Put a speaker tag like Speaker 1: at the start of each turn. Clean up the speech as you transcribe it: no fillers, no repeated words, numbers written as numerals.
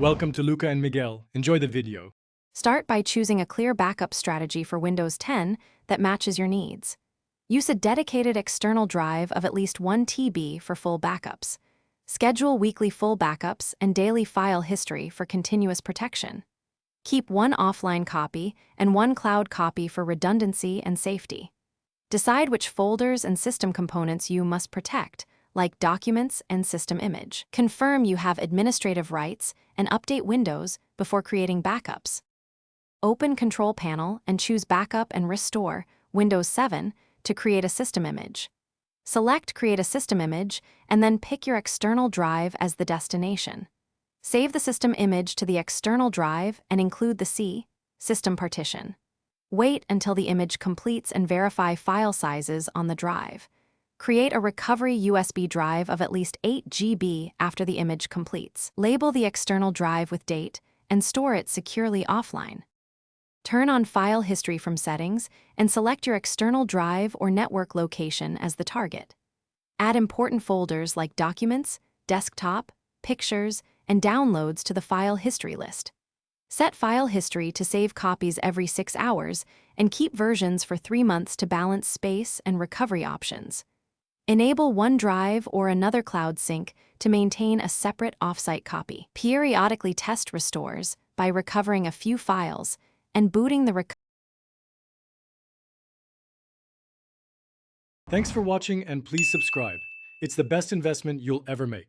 Speaker 1: Welcome to Luca and Miguel. Enjoy the video.
Speaker 2: Start by choosing a clear backup strategy for Windows 10 that matches your needs. Use a dedicated external drive of at least 1 TB for full backups. Schedule weekly full backups and daily file history for continuous protection. Keep one offline copy and one cloud copy for redundancy and safety. Decide which folders and system components you must protect, like documents and system image. Confirm you have administrative rights and update Windows before creating backups. Open Control Panel and choose Backup and Restore Windows 7 to create a system image. Select Create a System Image and then pick your external drive as the destination. Save the system image to the external drive and include the system partition. Wait until the image completes and verify file sizes on the drive. Create a recovery USB drive of at least 8 GB after the image completes. Label the external drive with date and store it securely offline. Turn on File History from Settings and select your external drive or network location as the target. Add important folders like Documents, Desktop, Pictures, and Downloads to the File History list. Set file history to save copies every 6 hours and keep versions for 3 months to balance space and recovery options. Enable OneDrive or another cloud sync to maintain a separate offsite copy. Periodically test restores by recovering a few files and booting the
Speaker 1: Thanks for watching and please subscribe. It's the best investment you'll ever make.